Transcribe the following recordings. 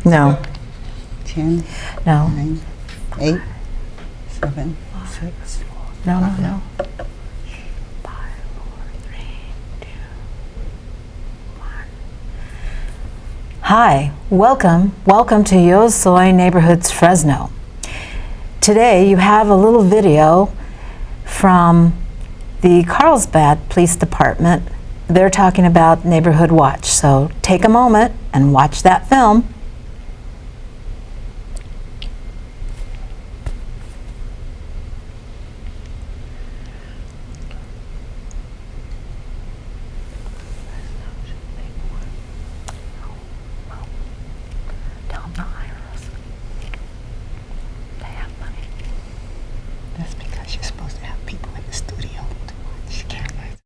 No. 10, No. 9, 8, 7, 6. No, no, no. Hi, welcome to Yo Soy Neighborhoods Fresno. Today you have a little video from the Carlsbad Police Department. They're talking about Neighborhood Watch, so take a moment and watch that film. That's because you're supposed to have people in the studio to watch cameras.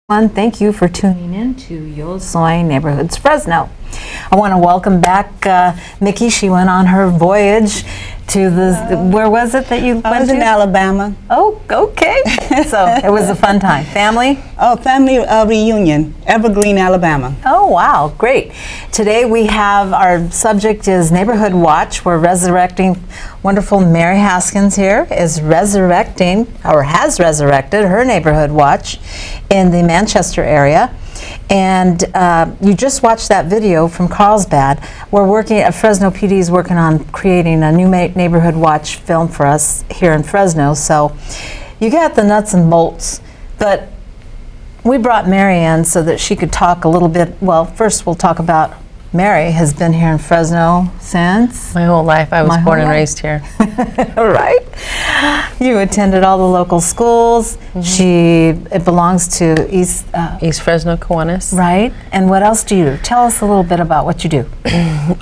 Thank you for tuning in to Yo Soy Neighborhoods Fresno. I want to welcome back Mickey. She went on her voyage to where was it that you went to? I was in Alabama. Oh, okay. So it was a fun time. Family? Oh, family reunion, Evergreen, Alabama. Oh, wow, great. Today we have, our subject is Neighborhood Watch. We're resurrecting wonderful Mary Haskins here, is resurrecting, or has resurrected, her Neighborhood Watch in the Manchester area. And you just watched that video from Carlsbad. We're working at Fresno PD is working on creating a new Neighborhood Watch film for us here in Fresno. So you got the nuts and bolts, but we brought Mary in so that she could talk a little bit. Well, first we'll talk about Mary has been here in Fresno since? My whole life. I was born and raised here. Right? You attended all the local schools. It belongs to East Fresno, Kiwanis. Right. And what else do you do? Tell us a little bit about what you do.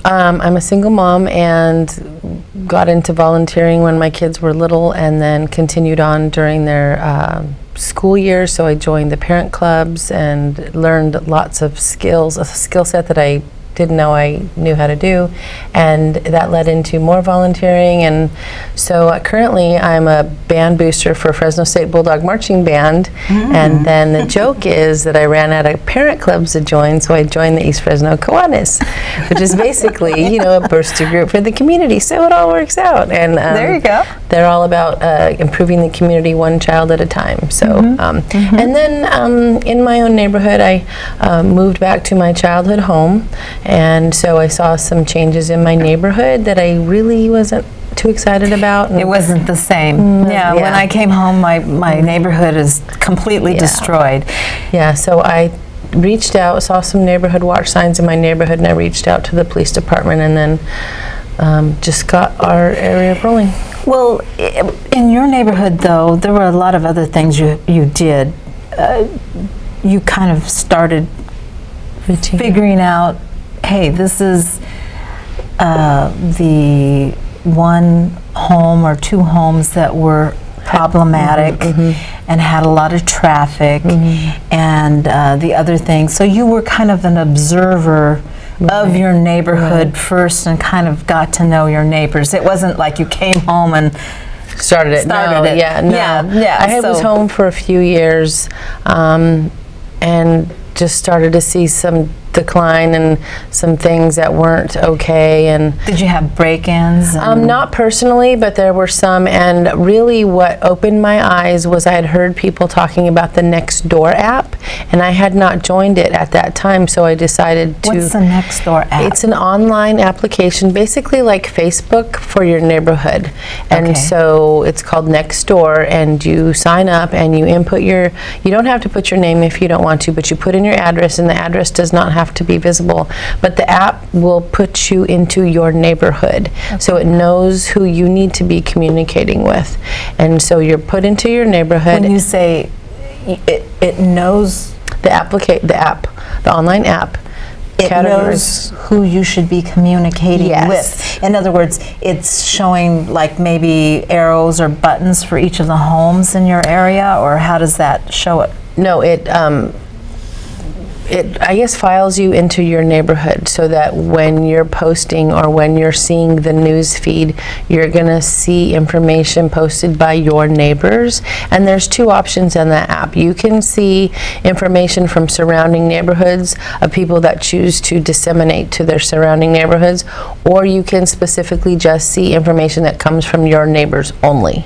I'm a single mom and got into volunteering when my kids were little and then continued on during their school year. So I joined the parent clubs and learned lots of skills, a skill set that I didn't know I knew how to do, and that led into more volunteering. And so currently I'm a band booster for Fresno State Bulldog Marching Band, and then the joke is that I ran out of parent clubs to join, so I joined the East Fresno Kiwanis, which is basically, you know, a booster group for the community, so it all works out. And There you go. they're all about improving the community one child at a time. So, and then in my own neighborhood, I moved back to my childhood home, and so I saw some changes in my neighborhood that I really wasn't too excited about. It wasn't the same. Yeah, when I came home, my neighborhood is completely destroyed. Yeah, so I reached out, saw some neighborhood watch signs in my neighborhood, and I reached out to the police department, and then just got our area rolling. Well, in your neighborhood, though, there were a lot of other things you did. You kind of started figuring out, hey, this is the one home or two homes that were problematic and had a lot of traffic, and the other thing. So you were kind of an observer of your neighborhood first, and kind of got to know your neighbors. It wasn't like you came home and started it. Yeah, no. I was home for a few years, and just started to see some decline and some things that weren't okay. And did you have break-ins? Not personally, but there were some. And really, what opened my eyes was I had heard people talking about the Nextdoor app, and I had not joined it at that time. So I decided to. What's the Nextdoor app? It's an online application, basically like Facebook for your neighborhood. And so it's called Nextdoor, and you sign up and you input you don't have to put your name if you don't want to, but you put in your address, and the address does not have to be visible. But the app will put you into your neighborhood. So it knows who you need to be communicating with. And so you're put into your neighborhood. When you say it knows the online app, it knows who you should be communicating with. In other words, it's showing like maybe arrows or buttons for each of the homes in your area, or how does that show it? No, it I guess files you into your neighborhood, so that when you're posting or when you're seeing the news feed, you're gonna see information posted by your neighbors. And there's two options in that app. You can see information from surrounding neighborhoods of people that choose to disseminate to their surrounding neighborhoods, or you can specifically just see information that comes from your neighbors only.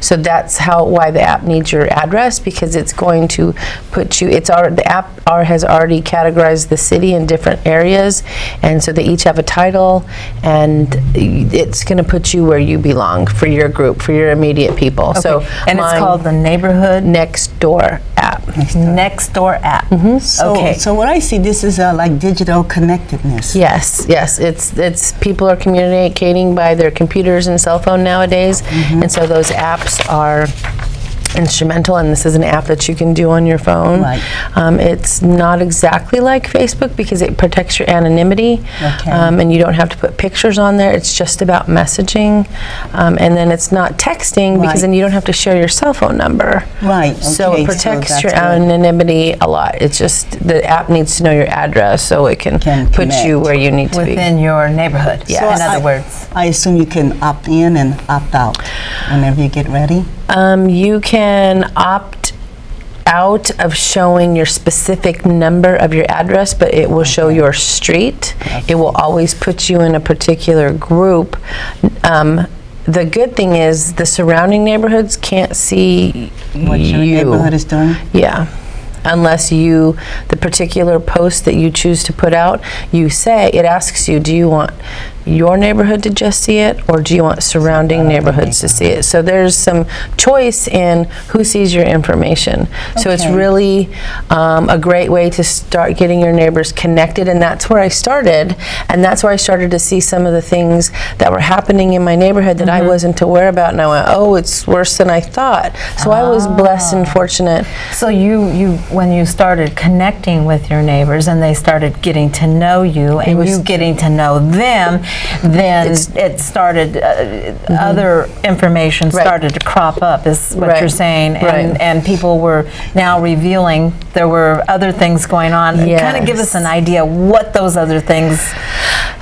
So that's why the app needs your address, because it's going to put you, the app has already categorized the city in different areas, and so they each have a title, and it's going to put you where you belong for your group, for your immediate people. So, and it's called the Neighborhood Nextdoor app. Nextdoor app. So what I see, this is like digital connectedness. Yes, it's people are communicating by their computers and cell phone nowadays, and so those apps are instrumental, and this is an app that you can do on your phone. Right. It's not exactly like Facebook because it protects your anonymity, and you don't have to put pictures on there. It's just about messaging, and then it's not texting because then you don't have to share your cell phone number. Right. So it protects your anonymity a lot. It's just the app needs to know your address so it can put you where you need to be. Within your neighborhood, Yeah. in other words. I assume you can opt in and opt out whenever you get ready. You can opt out of showing your specific number of your address, but it will show your street. It will always put you in a particular group. The good thing is the surrounding neighborhoods can't see What your neighborhood is doing? Yeah. Unless the particular post that you choose to put out, it asks you, do you want your neighborhood to just see it, or do you want surrounding neighborhoods to see it? So there's some choice in who sees your information. So it's really a great way to start getting your neighbors connected, and that's where I started, and that's where I started to see some of the things that were happening in my neighborhood that I wasn't aware about, and I went, oh, it's worse than I thought. So I was blessed and fortunate. So when you started connecting with your neighbors and they started getting to know you and you getting to know them, then it started, other information started to crop up, is what you're saying. And people were now revealing there were other things going on. Kind of give us an idea what those other things,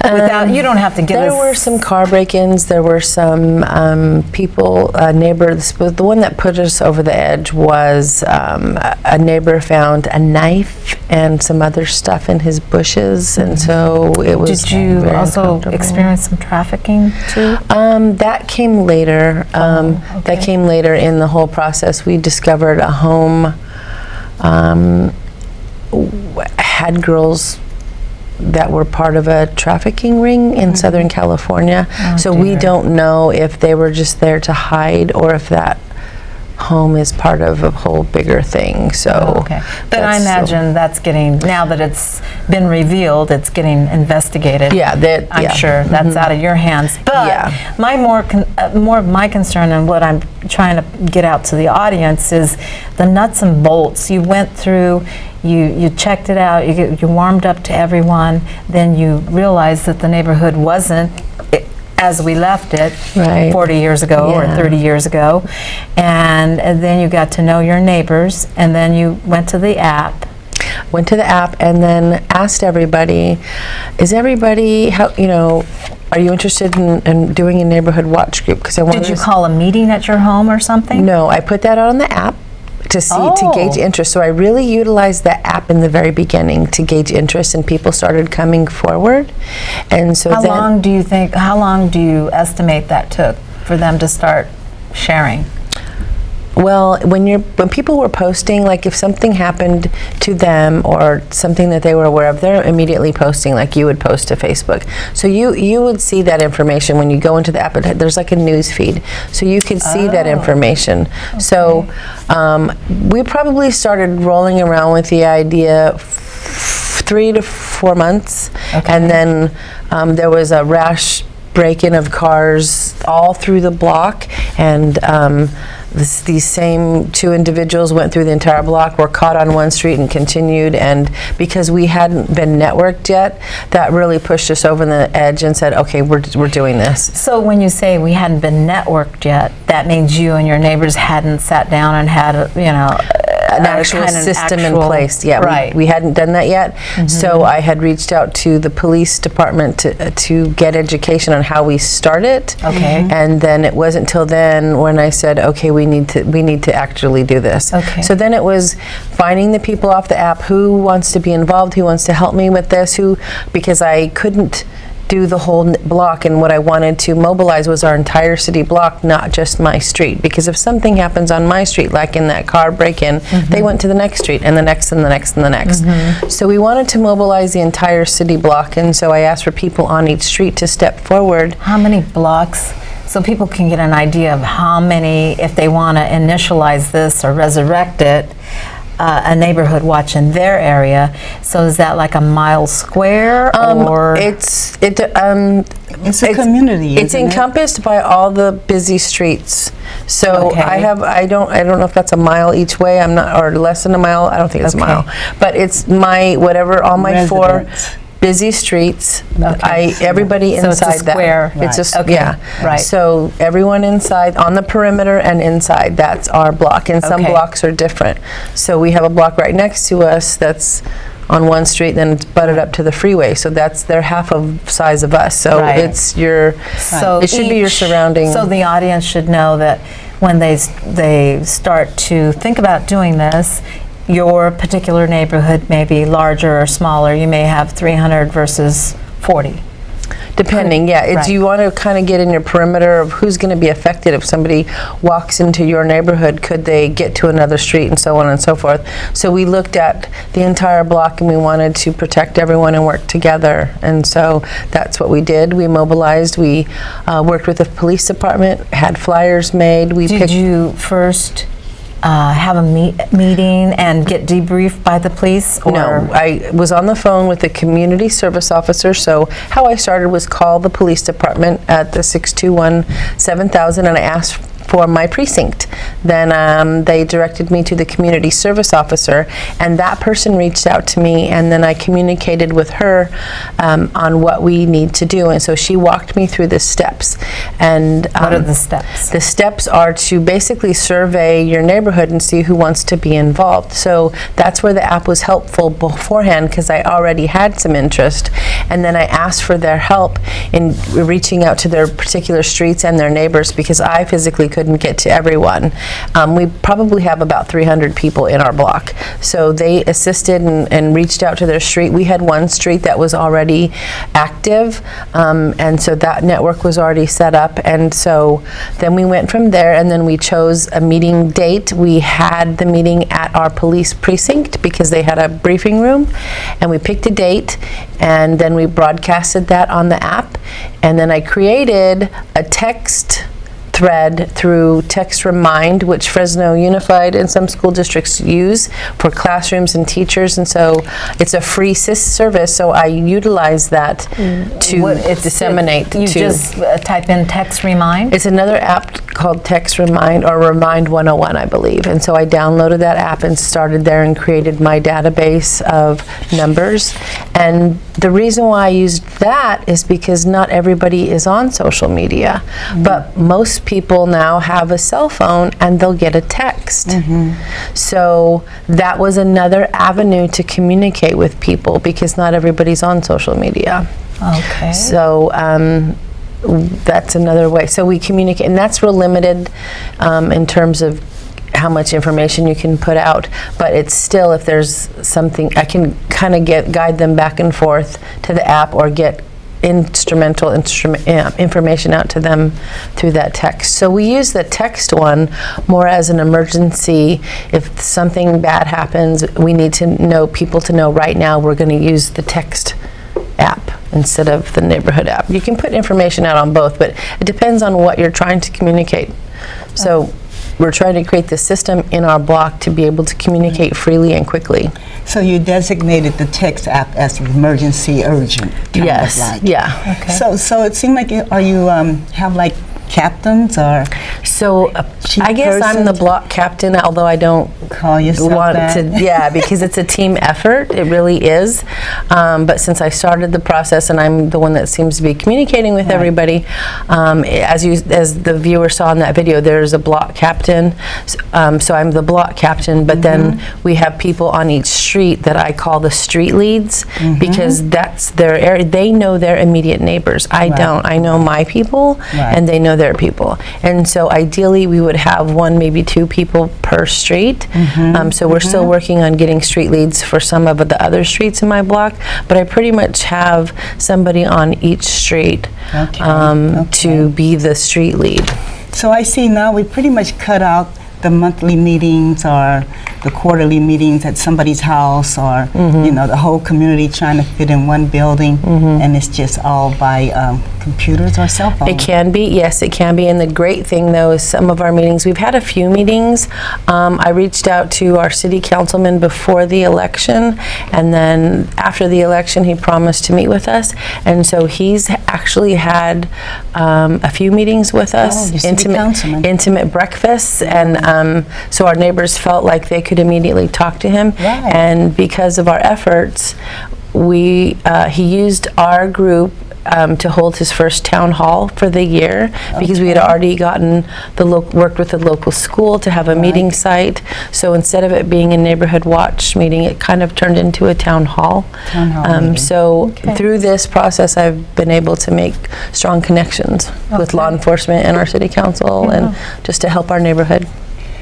without, you don't have to give us. There were some car break-ins, there were some people, neighbors, the one that put us over the edge was a neighbor found a knife and some other stuff in his bushes, and so it was. Did you also experience some trafficking too? That came later. That came later in the whole process. We discovered a home had girls that were part of a trafficking ring in Southern California. So we don't know if they were just there to hide or if that home is part of a whole bigger thing. So but I imagine that's getting, now that it's been revealed, it's getting investigated. I'm sure that's out of your hands. But my more of my concern, and what I'm trying to get out to the audience, is the nuts and bolts. You went through, you checked it out, you warmed up to everyone, then you realized that the neighborhood wasn't as we left it 40 years ago or 30 years ago, and then you got to know your neighbors, and then you went to the app. And then asked everybody, is everybody, are you interested in doing a neighborhood watch group? Because I wanted. Did you call a meeting at your home or something? No, I put that on the app to see, to gauge interest. So I really utilized the app in the very beginning to gauge interest, and people started coming forward. And so how long do you estimate that took for them to start sharing? Well, when people were posting, like if something happened to them or something that they were aware of, they're immediately posting, like you would post to Facebook. So you would see that information when you go into the app. There's like a news feed, so you could see that information. So we probably started rolling around with the idea 3 to 4 months, and then there was a rash break-in of cars all through the block, and these same 2 individuals went through the entire block, were caught on one street and continued, and because we hadn't been networked yet, that really pushed us over the edge and said, okay, we're doing this. So when you say we hadn't been networked yet, that means you and your neighbors hadn't sat down and had, an actual system in place. We hadn't done that yet. So I had reached out to the police department to get education on how we start it. And then it wasn't till then when I said, okay, we need to actually do this. So then it was finding the people off the app who wants to be involved, who wants to help me with this, because I couldn't do the whole block, and what I wanted to mobilize was our entire city block, not just my street, because if something happens on my street, like in that car break-in, they went to the next street and the next and the next and the next. So we wanted to mobilize the entire city block, and so I asked for people on each street to step forward. How many blocks? So people can get an idea of how many, if they want to initialize this or resurrect it, a neighborhood watch in their area. So is that like a mile square, or it's a community. It's encompassed by all the busy streets. So I don't know if that's a mile each way. I'm not, or less than a mile. I don't think it's a mile. But it's all my residents. 4 busy streets. Everybody inside it's a square. It's a So everyone inside, on the perimeter and inside, that's our block. And some blocks are different. So we have a block right next to us that's on one street, then it's butted up to the freeway. So they're half of size of us. So it's it should be your surrounding. So the audience should know that when they start to think about doing this, your particular neighborhood may be larger or smaller. You may have 300 versus 40. Depending, you want to kind of get in your perimeter of who's going to be affected if somebody walks into your neighborhood. Could they get to another street, and so on and so forth. So we looked at the entire block, and we wanted to protect everyone and work together. And so that's what we did. We mobilized. We worked with the police department, had flyers made. Did you first have a meeting and get debriefed by the police? Or? No, I was on the phone with the community service officer. So how I started was call the police department at the 621-7000, and I asked for my precinct. Then they directed me to the community service officer, and that person reached out to me, and then I communicated with her on what we need to do. And so she walked me through the steps. And What are the steps? the steps are to basically survey your neighborhood and see who wants to be involved. So that's where the app was helpful beforehand, because I already had some interest. And then I asked for their help in reaching out to their particular streets and their neighbors, because I physically couldn't get to everyone. We probably have about 300 people in our block. So they assisted and reached out to their street. We had one street that was already active, and so that network was already set up. And so then we went from there, and then we chose a meeting date. We had the meeting at our police precinct because they had a briefing room, and we picked a date, and then we broadcasted that on the app. And then I created a text thread through Text Remind, which Fresno Unified and some school districts use for classrooms and teachers. And so it's a free service, so I utilize that to disseminate. You just type in Text Remind? It's another app called Text Remind, or Remind 101, I believe. And so I downloaded that app and started there and created my database of numbers. And the reason why I used that is because not everybody is on social media, but most people now have a cell phone and they'll get a text. So that was another avenue to communicate with people, because not everybody's on social media. Okay. So that's another way. So we communicate, and that's real limited in terms of how much information you can put out, but it's still, if there's something, I can kind of guide them back and forth to the app, or get information out to them through that text. So we use the text one more as an emergency. If something bad happens, we need to know, people to know right now, we're going to use the text app instead of the neighborhood app. You can put information out on both, but it depends on what you're trying to communicate. So we're trying to create the system in our block to be able to communicate freely and quickly. So you designated the text app as emergency urgent. kind Yes, of like. yeah. Okay. So it seemed like are you have like captains or So chief I guess I'm the person? block captain, although I don't Call yourself want that? to, yeah, because it's a team effort. It really is. But since I started the process and I'm the one that seems to be communicating with everybody, as the viewer saw in that video, there's a block captain. So I'm the block captain, but then we have people on each street that I call the street leads, because that's their area. They know their immediate neighbors. I don't. I know my people, and they know their people. And so ideally we would have one, maybe two people per street. So we're still working on getting street leads for some of the other streets in my block, but I pretty much have somebody on each street to be the street lead. So I see now we pretty much cut out the monthly meetings or the quarterly meetings at somebody's house, or you know, the whole community trying to fit in one building, and it's just all by computers or cell phones. It can be, yes, it can be. And the great thing, though, is some of our meetings, we've had a few meetings. I reached out to our city councilman before the election, and then after the election, he promised to meet with us. And so he's actually had a few meetings with us, your city councilman. intimate breakfasts, and so our neighbors felt like they could immediately talk to him. And because of our efforts, he used our group to hold his first town hall for the year, because we had already gotten worked with the local school to have a meeting site. So instead of it being a neighborhood watch meeting, it kind of turned into a town hall. Meeting. So through this process, I've been able to make strong connections with law enforcement and our city council, and just to help our neighborhood.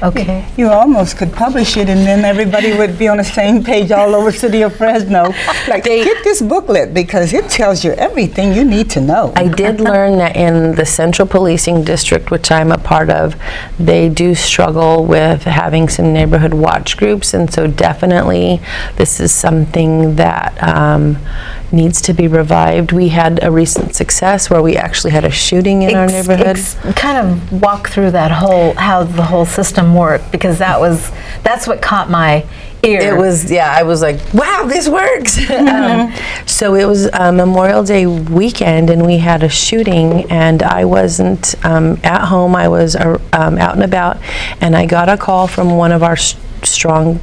Okay. You almost could publish it, and then everybody would be on the same page all over City of Fresno. Like, get this booklet, because it tells you everything you need to know. I did learn that in the Central Policing District, which I'm a part of, they do struggle with having some neighborhood watch groups, and so definitely this is something that needs to be revived. We had a recent success where we actually had a shooting in our neighborhood. Kind of walk through that how the whole system worked, because that's what caught my ear. It was, I was like, wow, this works. So it was Memorial Day weekend, and we had a shooting, and I wasn't at home. I was out and about, and I got a call from one of our strong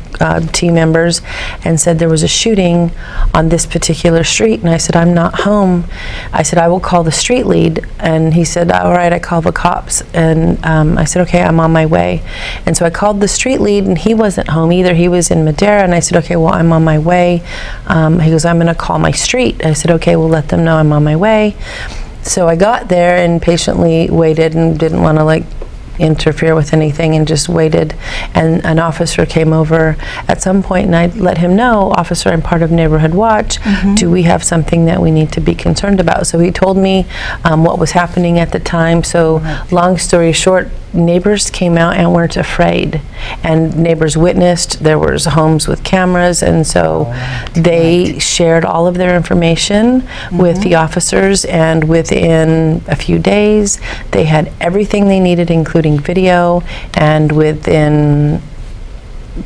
team members and said there was a shooting on this particular street, and I said, I'm not home. I said, I will call the street lead, and he said, all right. I call the cops, and I said, okay, I'm on my way. And so I called the street lead, and he wasn't home either. He was in Madera, and I said, okay, well, I'm on my way. He goes, I'm going to call my street. I said, okay, we'll let them know I'm on my way. So I got there and patiently waited and didn't want to interfere with anything, and just waited, and an officer came over at some point, and I let him know, officer, I'm part of Neighborhood Watch. Do we have something that we need to be concerned about? So he told me what was happening at the time. So long story short, neighbors came out and weren't afraid, and neighbors witnessed. There was homes with cameras, and so they shared all of their information with the officers, and within a few days they had everything they needed, including video, and within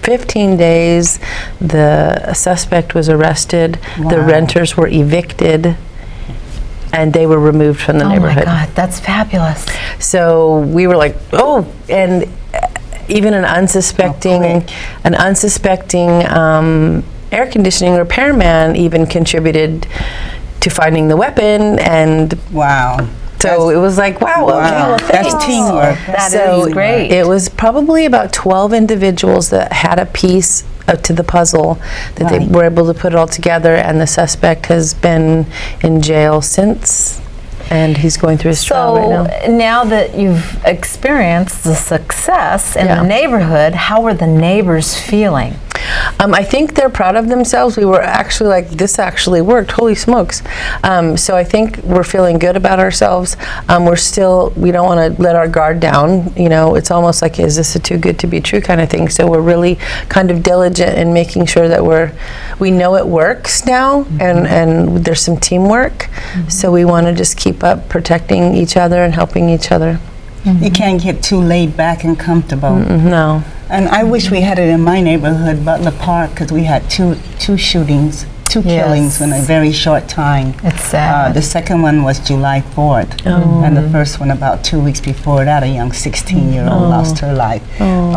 15 days the suspect was arrested. The renters were evicted, and they were removed from the neighborhood. Oh my God, that's fabulous. So we were like, oh, and even an unsuspecting air conditioning repairman even contributed to finding the weapon, and so it was like, wow, okay, well, thanks. That's teamwork. That is great. It was probably about 12 individuals that had a piece to the puzzle that they were able to put it all together, and the suspect has been in jail since, and he's going through his trial right now. Now that you've experienced the success in the neighborhood, how are the neighbors feeling? I think they're proud of themselves. We were actually like, this actually worked, holy smokes. So I think we're feeling good about ourselves. We don't want to let our guard down. It's almost like, is this a too good to be true kind of thing? So we're really kind of diligent in making sure that we know it works now, and there's some teamwork. So we want to just keep up protecting each other and helping each other. You can't get too laid back and comfortable. No. And I wish we had it in my neighborhood, Butler Park, because we had two shootings, two killings in a very short time. It's sad. The second one was July 4th, and the first one about 2 weeks before that, a young 16-year-old lost her life.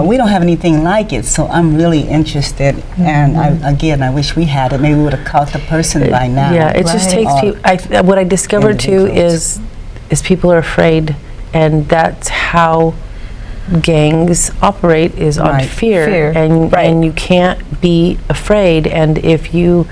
We don't have anything like it, so I'm really interested. And I wish we had it. Maybe we would have caught the person by now. Yeah, it just takes people. What I discovered too is people are afraid, and that's how gangs operate, is on fear. And you can't be afraid, and if you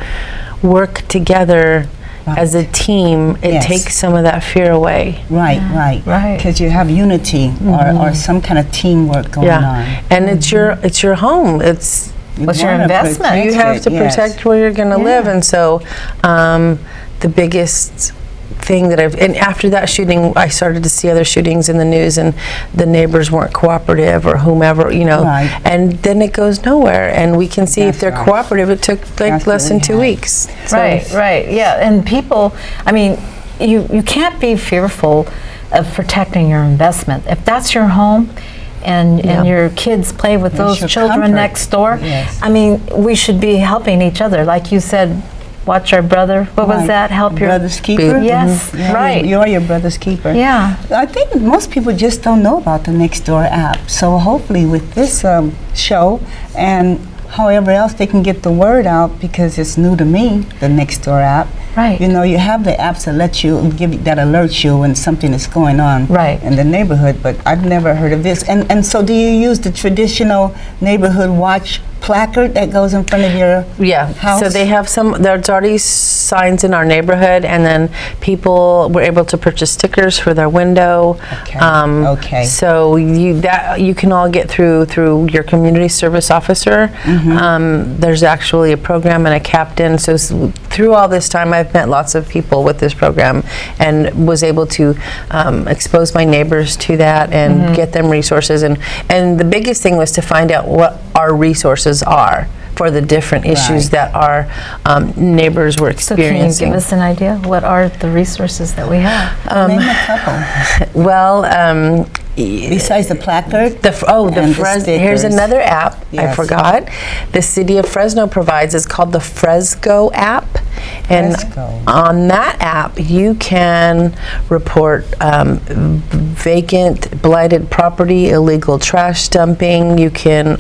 work together as a team, it takes some of that fear away. Right. Because you have unity or some kind of teamwork going on. And it's your home. What's your investment? You have to protect where you're going to live, and so the biggest thing and after that shooting, I started to see other shootings in the news, and the neighbors weren't cooperative, or whomever, and then it goes nowhere, and we can see if they're cooperative. It took less than 2 weeks. So. Right, yeah, and people, you can't be fearful of protecting your investment. If that's your home, and your kids play with those children next door, we should be helping each other, like you said. Watch our brother. What was that? Help your brother's keeper. Yes, right. You're your brother's keeper. Yeah. I think most people just don't know about the Nextdoor app. So hopefully, with this show and however else they can get the word out, because it's new to me, the Nextdoor app. Right. You have the apps that that alerts you when something is going on in the neighborhood, but I've never heard of this. And so do you use the traditional neighborhood watch placard that goes in front of your house? So they have there's already signs in our neighborhood, and then people were able to purchase stickers for their window. So you can all get through your community service officer. There's actually a program and a captain. So through all this time, I've met lots of people with this program, and was able to expose my neighbors to that and get them resources. And the biggest thing was to find out what our resources are. for the different issues Right. that our neighbors were So can you experiencing. give us an idea? What are the resources that we have? Name a couple. Well, Besides the placard? the and the here's stickers. another app I Yes. forgot. The City of Fresno provides. It's called the Fresco app, and Fresco. on that app you can report vacant, blighted property, illegal trash dumping. You can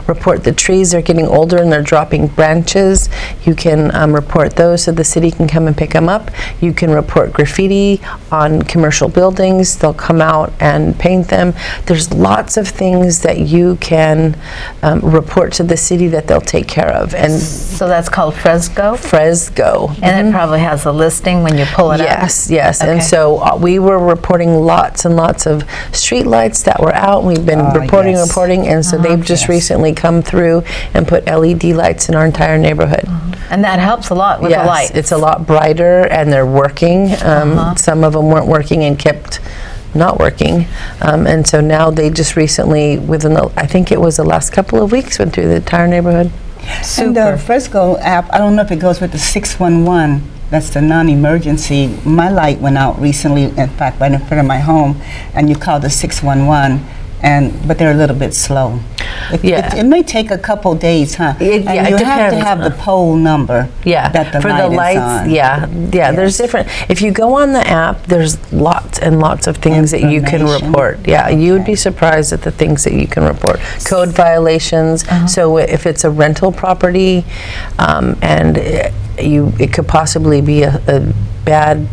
report the trees are getting older and they're dropping branches. You can report those so the city can come and pick them up. You can report graffiti on commercial buildings. They'll come out and paint them. There's lots of things that you can report to the city that they'll take care of. And So that's called Fresco? Fresco. And it probably has a listing when you pull it up? Yes. And Okay. so we were reporting lots and lots of street lights that were out. We've been reporting, yes. and so they've just Yes. recently come through and put LED lights in our entire neighborhood. And that helps a lot with Yes, the lights. it's a lot brighter and they're working. Some of them weren't working and kept not working. And so now they just recently, I think it was the last couple of weeks, went through the entire neighborhood. And the Fresco app, I don't know if it goes with the 611. That's the non-emergency. My light went out recently, in fact, right in front of my home, and you call the 611, but they're a little bit slow. It may take a couple days, huh? It and you have to depends. have the pole number. That the for light the lights, is on. There's different. If you go on the app, there's lots and lots of things that you can Information. report. Yeah, you would be surprised at the things that you can report. Code violations. So if it's a rental property, and it could possibly be a bad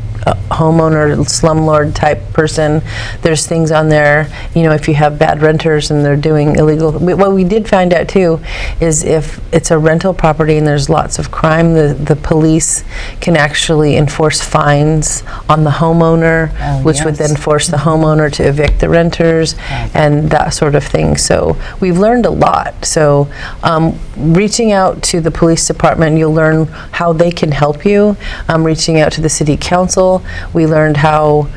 homeowner, slumlord type person, there's things on there, if you have bad renters and they're doing illegal. What we did find out too is if it's a rental property and there's lots of crime, the police can actually enforce fines on the homeowner, which would then force the homeowner to evict the renters and that sort of thing. So we've learned a lot. So reaching out to the police department, you'll learn how they can help you. Reaching out to the city council, we learned how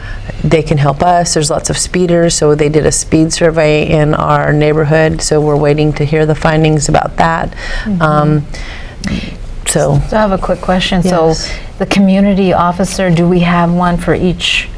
they can help us. There's lots of speeders, so they did a speed survey in our neighborhood, so we're waiting to hear the findings about that. So I have a quick question. Yes. So the community officer, do we have one for each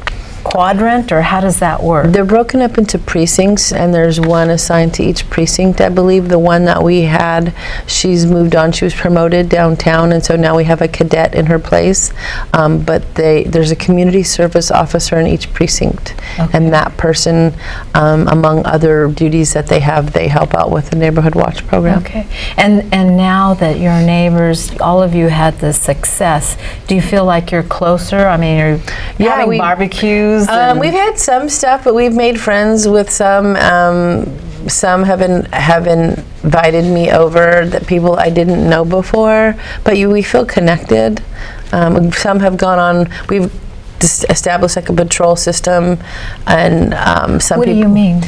quadrant, or how does that work? they're broken up into precincts, and there's one assigned to each precinct. I believe the one that we had, she's moved on. She was promoted downtown, and so now we have a cadet in her place. But there's a community service officer in each precinct, and that person, among other duties that they have, they help out with the Neighborhood Watch program. Okay. And now that your neighbors, all of you had this success, do you feel like you're closer? I mean, you're having barbecues? We've had some stuff, but we've made friends with some. Some have invited me over, that people I didn't know before, but we feel connected. Some have gone on. We've established like a patrol system, and some What do people. you mean?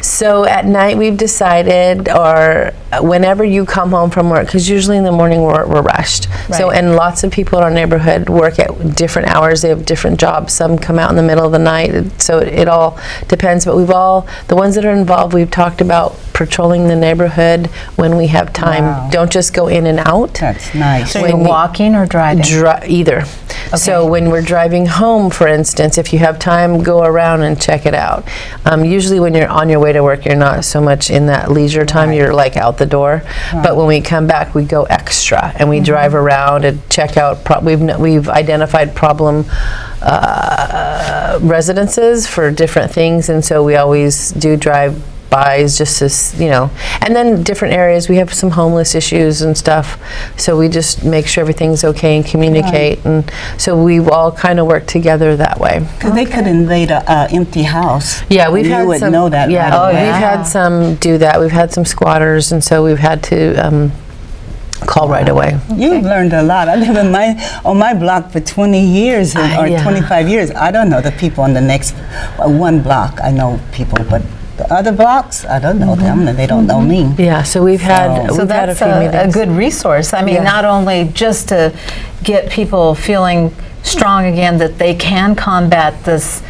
So at night we've decided, or whenever you come home from work, because usually in the morning we're rushed. So, Right. and lots of people in our neighborhood work at different hours. They have different jobs. Some come out in the middle of the night. So it all depends. But the ones that are involved, we've talked about patrolling the neighborhood when we have time. Wow. Don't just go in and out. That's nice. So you're walking or driving? Either. So when we're driving home, for instance, if you have time, go around and check it out. Usually when you're on your way to work, you're not so much in that leisure time, you're like out the door. But when we come back, we go extra, and we drive around and check out, we've identified problem residences for different things, and so we always do drive-bys just as, and then different areas, we have some homeless issues and stuff, so we just make sure everything's okay and communicate, and so we've all kind of worked together that way. Because they could invade a empty house. Yeah, we've and had you would some. know that Yeah, right away. we've had some do that. We've had some squatters, and so we've had to call right away. You've learned a lot. I live on my block for 20 years or Yeah. 25 years. I don't know the people on the next one block. I know people, but the other blocks, I don't know them, and they don't know me. Yeah, so we've had So we've had that's a few a meetings. good resource. I mean, Yeah. not only just to get people feeling strong again that they can combat this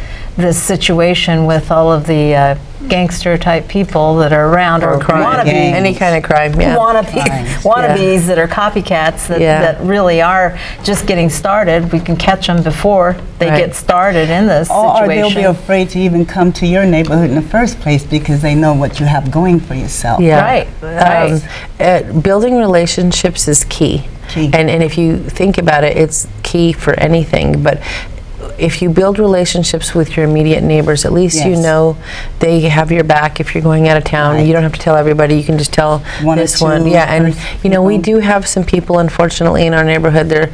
situation with all of the gangster type people that are around, or wannabe, gangs. Any kind of crime, yeah. wannabes that are copycats that really are just getting started. We can catch them before they get started in this Or situation. they'll be afraid to even come to your neighborhood in the first place because they know what you have going for yourself. Yeah. Right. Building relationships is key. And if you think about it, it's key for anything. But if you build relationships with your immediate neighbors, at least you know they have your back if you're going out of town. You don't have to tell everybody. You can just tell this one. Yeah, and you know, we do have some people, unfortunately, in our neighborhood.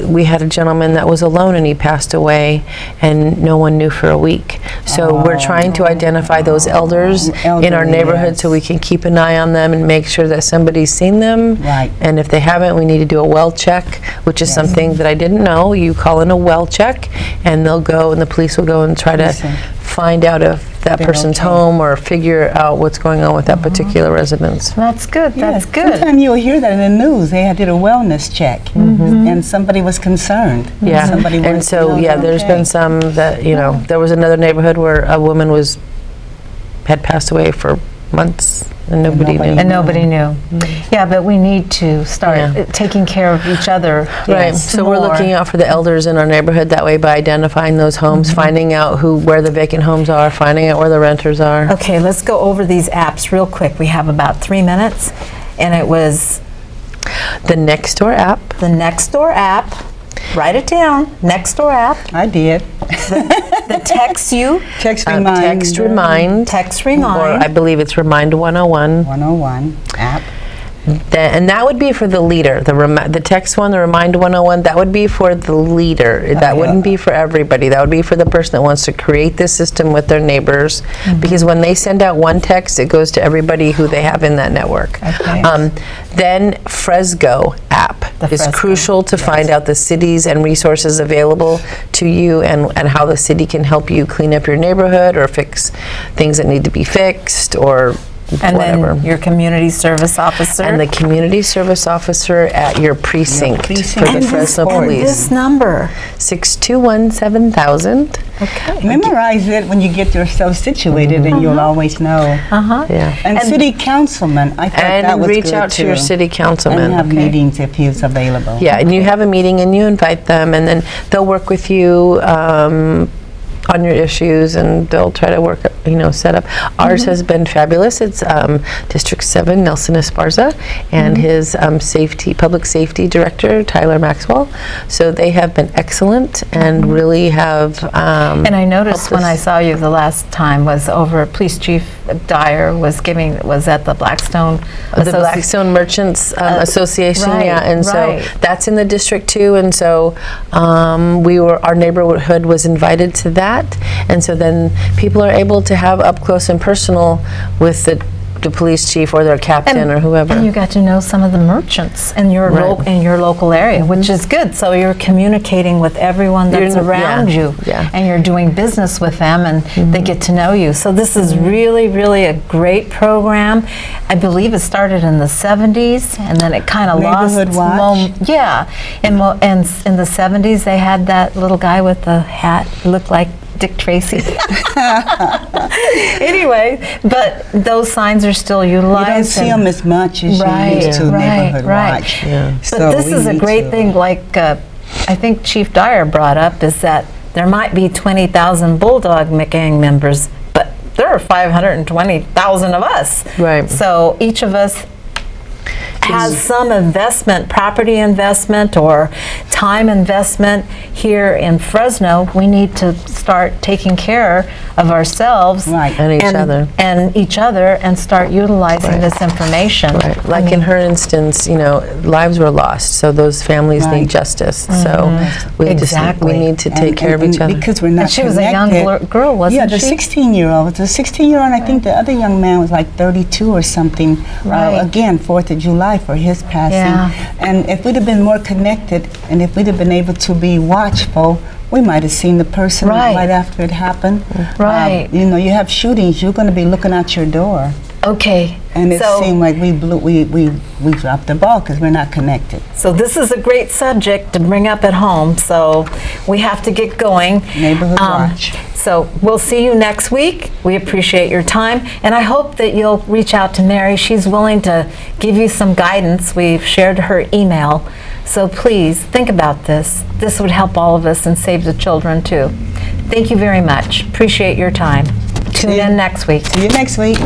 We had a gentleman that was alone and he passed away, and no one knew for a week. So we're trying to identify those elders in our neighborhood so we can keep an eye on them and make sure that somebody's seen them. Right. And if they haven't, we need to do a well check, which is something that I didn't know. You call in a well check, and they'll go, and the police will go and try to find out if that person's home or figure out what's going on with that particular residence. That's good. That's good. Sometimes you'll hear that in the news. They did a wellness check, and somebody was concerned. Yeah, Somebody and wanted to so know there's been some that there was another neighborhood where a woman had passed away for months and nobody knew. And nobody knew. Yeah, but we need to start taking care of each other. Right. So we're looking out for the elders in our neighborhood that way by identifying those homes, finding out where the vacant homes are, finding out where the renters are. Okay, let's go over these apps real quick. We have about 3 minutes, and it was the Nextdoor app. the Nextdoor app. Write it down. Nextdoor app. I did. The Text You. Text Remind. Text Remind. Text Or Remind. I believe it's Remind 101. 101 app. And that would be for the leader. The text one, the Remind 101, that would be for the leader. That wouldn't be for everybody. That would be for the person that wants to create this system with their neighbors. Because when they send out one text, it goes to everybody who they have in that network. Okay. Then Fresgo app is Fresgo. crucial to find out the cities and resources available to you, and how the city can help you clean up your neighborhood or fix things that need to be fixed, or And whatever. then your community service officer. And the community service officer at your precinct, for the And Fresno this- Police. This number. 621-7000. Okay. Memorize it when you get yourself situated, and you'll always know. Yeah. And city councilman, I thought that And was reach good out to your too. city councilman. And have meetings if he's available. Yeah, and you have a meeting and you invite them, and then they'll work with you on your issues, and they'll try to work, set up. Ours has been fabulous. It's District 7, Nelson Esparza, and his public safety director, Tyler Maxwell. So they have been excellent and really have. And I noticed helped when I us. saw you the last time was over Police Chief Dyer was at the Blackstone. The Blackstone Merchants Association, right, and so right. that's in the district too, and so our neighborhood was invited to that, and so then people are able to have up close and personal with the police chief or their captain or whoever. And you got to know some of the merchants in your local area, which is good. So you're communicating with everyone that's around you, and you're doing business with them, and they get to know you. So this is really, really a great program. I believe it started in the 70s, and then it kind of lost its Watch. and in the 70s they had that little guy with the hat, looked like Dick Tracy. Anyway, but those signs are still utilized. You don't see them as much as you used to Neighborhood Watch. But So this we is a need great to- thing, like I think Chief Dyer brought up, is that there might be 20,000 Bulldog gang members, but there are 520,000 of us. Right. So each of us has some investment, property investment or time investment here in Fresno. We need to start taking care of ourselves And each other. and start utilizing this information. Right. Like in her instance, lives were lost, so those families need justice. So we need to take care of each other. Because we're not And she was a young connected. girl, wasn't Yeah, the she? 16-year-old. The 16-year-old, I think the other young man was like 32 or something. Right. Again, 4th of July for his passing. Yeah. And if we'd have been more connected, and if we'd have been able to be watchful, we might have seen the person right after it happened. Right. You have shootings, you're going to be looking out your door. Okay. And it so, seemed like we dropped the ball because we're not connected. so this is a great subject to bring up at home, so we have to get going. Neighborhood Watch. So we'll see you next week. We appreciate your time, and I hope that you'll reach out to Mary. She's willing to give you some guidance. We've shared her email, so please think about this. This would help all of us and save the children too. Thank you very much. Appreciate your time. Tune in next week. See you next week.